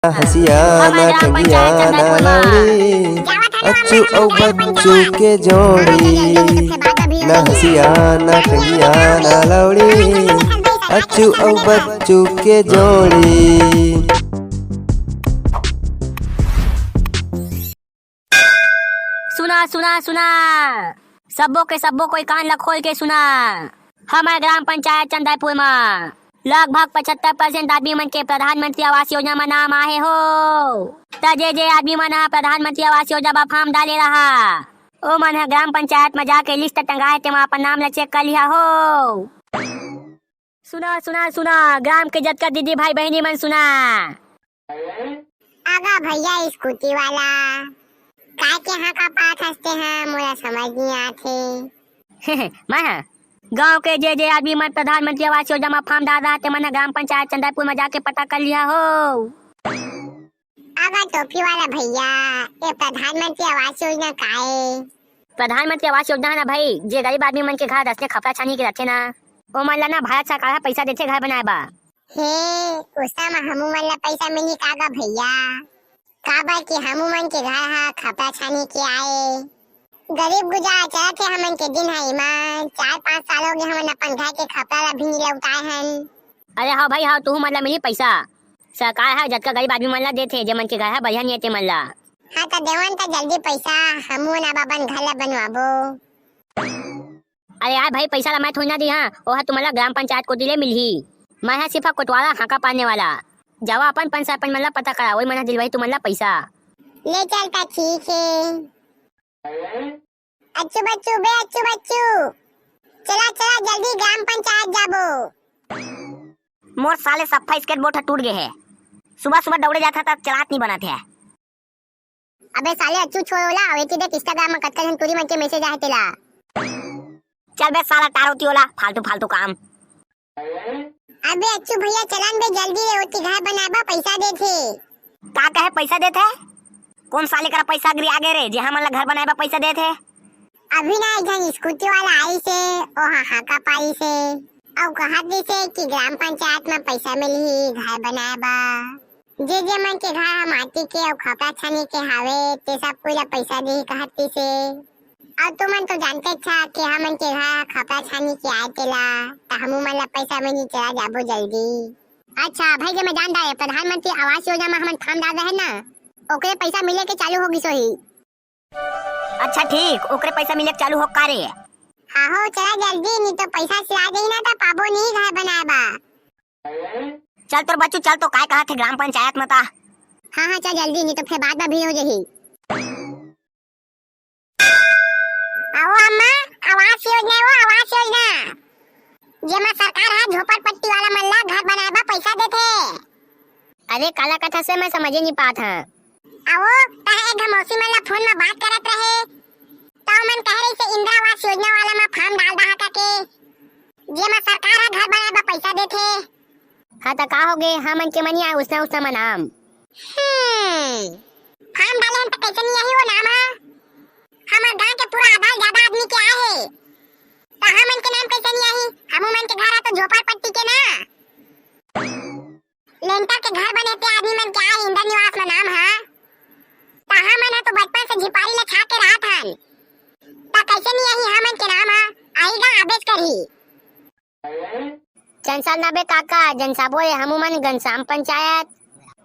हसिया ना टंगिया ना लौड़ी, अच्चू औ बच्चू के जोड़ी। ना हसिया ना टंगिया ना लौड़ी, अच्चू औ बच्चू के जोड़ी। सुना सुना सुना, सबो के सबो कोई कान ला खोल के सुना। हमारे ग्राम पंचायत चंदापुर में लगभग 75% आदमी मन के प्रधानमंत्री आवास योजना में नाम आए हो। जे आदमी मन प्रधानमंत्री आवास योजना में फॉर्म डाले रहा, ओ मन ग्राम पंचायत में जाके लिस्ट टंगाए ते अपन नाम ला चेक कर लिया हो। सुना सुना सुना, ग्राम के जतका दीदी भाई बहनी मन सुना। आगा भैया स्कूटी वाला काय के हाँ का बात हंसते हैं, मोला समझ नहीं आते। मैं गांव के जे आदमी मन प्रधानमंत्री आवास योजना में फॉर्म डाल रहा थे, मन ग्राम पंचायत चंदापुर में जाके पता कर लिया हो। आगा टोपी वाला भैया, ये प्रधानमंत्री आवास योजना का है? प्रधानमंत्री आवास योजना है ना भाई, जे गरीब आदमी मन के घर रस्ते खपरा छानी के रखे ना, ओ मन ला ना भारत सरकार पैसा देते घर बनाए बा। हे उसका में हमू मन ला पैसा मिली कागा भैया? काबर कि हमू मन के घर हा खपरा छानी के आए, गरीब गुजार चलत है हमन के दिन है ईमान। 4-5 साल हो गए हमन अपन घर के खपरा ला भी नहीं लौटाए हन। अरे हाँ भाई हाँ, तू मन ला मिली पैसा, सरकार है जतका गरीब आदमी मन ला देथे, जे मन के घर है बढ़िया नहीं है मन ला। हाँ तो देवन तो जल्दी पैसा, हमू ना बाबन घर ला बनवाबो। अरे यार भाई पैसा ला मैं थोड़ी ना दी, हाँ ओह तुम्हारा ग्राम पंचायत को दिले मिलही। मैं है सिर्फ कोटवाला हाका पाने वाला, जावा अपन पंच सरपंच मन ला पता करा, वही मन दिलवाई तुम्हारा पैसा। ले चलता ठीक है। अच्छू बच्चू बे अच्छू बच्चू, चला चला जल्दी ग्राम पंचायत जाबो। मोर साले सफा स्केट बोर्ड टूट गए है, सुबह सुबह दौड़े जाता था, चलात नहीं बना थे। अबे साले अच्छू छोड़ोला, वेटी देख इंस्टाग्राम में कत्ता जन टूरी मन के मैसेज आए तेला। चल बे साला तारोती होला, फालतू फालतू काम। अबे अच्छू भैया चलन बे जल्दी रे, ओती घर बनाबा पैसा दे थे। का कहे पैसा देते? कौन साले का पैसा गिरी आगे रे, जे हमन ला घर बनाए पैसा देते? अभी ना एक जन स्कूटी वाला आई से, ओ हाका पाई से, और कहा दी से कि ग्राम पंचायत में पैसा मिली घर बनाए बा। जे मन के घर माटी के और खपरा छानी के हावे, ते सब कोई ला पैसा दी कहती से। और तुमन तो जानते था कि हमन के घर खपरा छानी के आए तेला, तो हमू मन ला पैसा मिली, चला जाबो जल्दी। अच्छा भाई जे मैं जान रहा है, प्रधानमंत्री आवास योजना में हमन फॉर्म डाल रहे ना, ओकरे पैसा मिले के चालू होगी सोही। अच्छा ठीक, ओकरे पैसा मिले चालू हो का रे? हाँ हो चला जल्दी, नहीं तो पैसा सिला देही ना तो पाबो नहीं घर बनाए बा। चल तोर बच्चू चल, तो काय कहा थे ग्राम पंचायत में ता? हाँ हाँ चल जल्दी, नहीं तो फिर बाद में भी हो जाही। आओ अम्मा, आवास योजना वो आवास योजना, जेमा सरकार है झोपड़पट्टी वाला मन ला घर बनाए बा पैसा देथे। अरे काला कथा से मैं समझे नहीं पात है। आओ ताहे एक मौसी मन ला फोन में बात करत रहे, तो मन कह रही से इंदिरा आवास योजना वाला में फॉर्म डाल दहा का के, जेमा सरकार है घर बनाए बा पैसा देथे। हाँ तो का हो गए, हमन के मनिया उसना उसना में नाम। फॉर्म डाले हैं तो कैसे नहीं यही वो नाम है? हमारे गांव के पूरा आधा ज्यादा आदमी के आए है, तो हमन के नाम कैसे नहीं आई? हमू मन के घर है तो झोपड़पट्टी के ना, लेंटर के घर बने थे आदमी मन के आए, इंदिरा निवास में नाम है। तो हमन है तो बचपन से झिपारी ले खा के रहा था, तो कैसे नहीं आई हमन के नाम है? आईगा आदेश करही। चंसाल नबे काका जनसाबो ये हमू मन घनश्याम पंचायत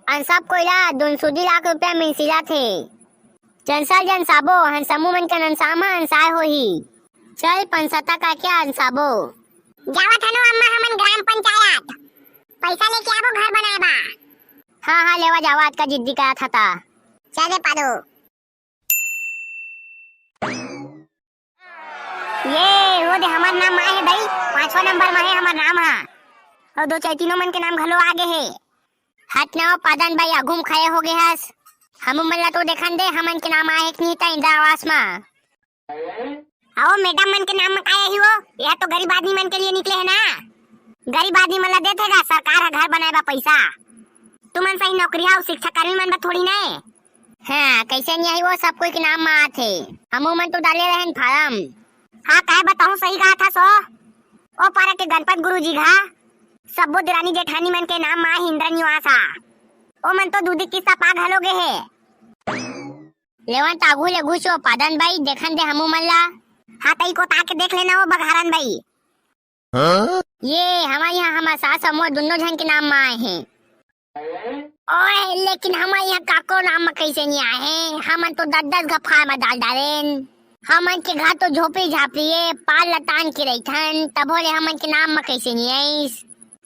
अनसाब कोयला 200 लाख रुपया मिलसिला थे। चंसाल जनसाबो हन समूह मन के ननसामा अंसाय होही, चल पंसता का क्या अंसाबो। जावत हनो अम्मा हमन ग्राम पंचायत, पैसा लेके आवो घर बनाए बा। हाँ हाँ लेवा जावा, आज का जिद्दी करा था। चले पादो। ये वो दे हमार नाम आए है भाई, 5वां नंबर में है हमार नाम है, और 2 चैतीनों मन के नाम घलो आगे है। हट ना पादन भाई अघुम खाए हो गए हस, हम मन ला तो देखन दे हमन के नाम आए नहीं था इंदिरा आवास में। आओ मैडम मन के नाम में काय ही हो, यह तो गरीब आदमी मन के लिए निकले है ना, गरीब आदमी मन ला देतेगा सरकार है घर बनाए बा पैसा, तुमन सही नौकरी है शिक्षा कर्मी मन थोड़ी नहीं। हाँ कैसे नहीं आई वो, सब कोई के नाम में आते, हमू मन तो डाले रहन फार्म। हाँ कहे बताऊं, सही कहा था सो, ओ पारा के गणपत गुरु जी घा सबो दिरानी जेठानी मन के नाम माँ इंदिरा निवास आ, ओ मन तो दूधी किस्सा पाग हलोगे है लेवन तागू ले घुसो पादन भाई देखन दे हमू मन ला। हाँ तई को ताके देख लेना वो बघारन भाई। ये हमारे यहाँ हमारे सास और मोर दोनों जन के नाम में आए हैं। ओए लेकिन हमारे यहाँ काको नाम में कैसे नहीं आए हैं? हमन तो 10-10 गफा में डाल डालेन। हमन के घर तो झोपड़ी झापड़ी है पाल लतान के रहीथन तब बोले हमन के नाम में कैसे नहीं आईस?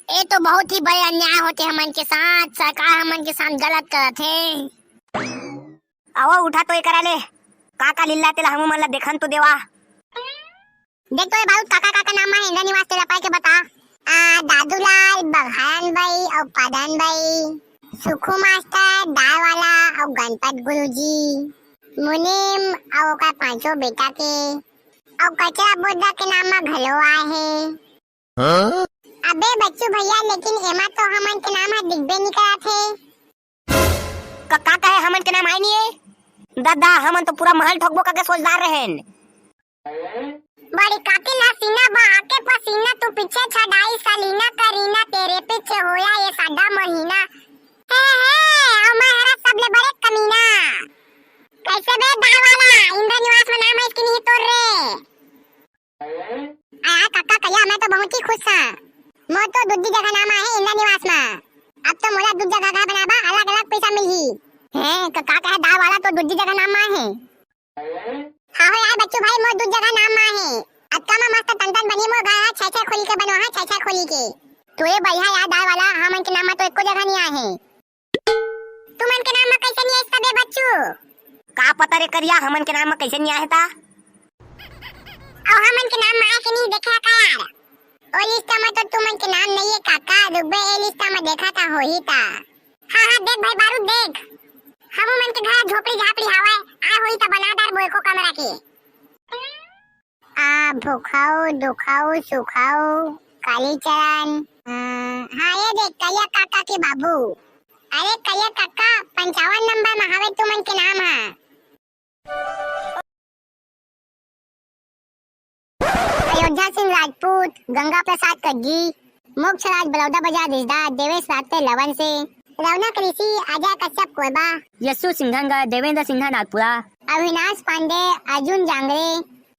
ये तो बहुत ही बड़े अन्याय होते हमन के साथ। सरकार हमन के साथ गलत करत है। आवा उठा तो ये करा ले काका लिल्ला तेला हमू मन ला देखन तो देवा। देख तो ये बाबू काका काका नाम है इंद्र निवास तेरा पाए के बता। दादूलाल, बघारन भाई और पादन भाई, सुखू मास्टर, दाल वाला और गणपत गुरुजी, मुनीम और का पांचों बेटा के और कचरा बुद्धा के नाम में घलो आए हैं। अबे बच्चू भैया लेकिन एमा तो हमन के नाम है दिखबे नहीं करत है। काका है हमन के नाम आई नहीं है दादा हमन तो पूरा महल ठोकबो का सोचदार रहेन। बड़ी काकी ला सीना बहा के पसीना तू पीछे छड़ाई सलीना करीना तेरे पीछे होया ये सादा महीना है और मैं हरा सबले बड़े कमीना। कैसे बे दाल वाला इंद्र निवास में नाम है इसकी नहीं तोड़ रे। आया काका कहिया मैं तो बहुत ही खुश था। मोर तो दूसरी जगह नाम है इंद्र निवास में। अब तो मोला दूसरी जगह बनाबा अलग अलग पैसा मिलही है। काका कहे दाल वाला तो दूसरी जगह नाम है। हाँ यार बच्चू भाई मोर दूसरी जगह नाम है। अक्का में मस्त तन बनी मोर गाय छह खोली के बनवा है छह खोली के। तो ये बढ़िया यार दाल वाला हमन के नाम में तो एको जगह नहीं आए हैं। तुमन के नाम में कैसे नहीं आइस बे बच्चू? का पता रे करिया हमन के नाम में कैसे नहीं आए था। और हमन के नाम में आए के नहीं देखा का यार? ओ लिस्ट में तो तुमन के नाम नहीं है काका रुबे ए लिस्ट में देखा था हो ही था। हाँ हाँ देख भाई बारू देख हम मन के घर झोपड़ी झापड़ी हवा आ होई त बनादार बोए को कमरा के। भूखाओ दुखाओ सुखाओ काली चरण। हाँ ये देख कलिया काका के बाबू। अरे कलिया काका 55 नंबर में हवे तुमन के नाम है। अयोध्या सिंह राजपूत, गंगा प्रसाद कग्गी, मोक्ष राज बलौदा बाजार रिश्तेदार, देवेश रास्ते लवन से, रौनक ऋषि, अजय कश्यप कोरबा, यशु सिंघंगा, देवेंद्र सिन्हा नागपुरा, अविनाश पांडे, अर्जुन जांगरे,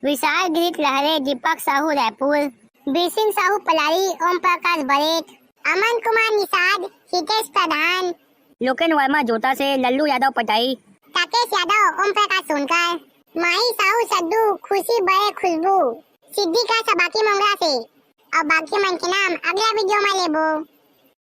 विशाल गिरीश लहरे, दीपक साहू रायपुर, बीर सिंह साहू पलारी, ओम प्रकाश बरेट, अमन कुमार निषाद, हितेश प्रधान, लोकेन वर्मा जोता से, लल्लू यादव पटाई, राकेश यादव, ओम प्रकाश सोनकर, माही साहू सद्दू, खुशी बड़े खुशबू, सिद्धिका सबाकी मंगला से। और बाकी मन के नाम अगला वीडियो में लेबो।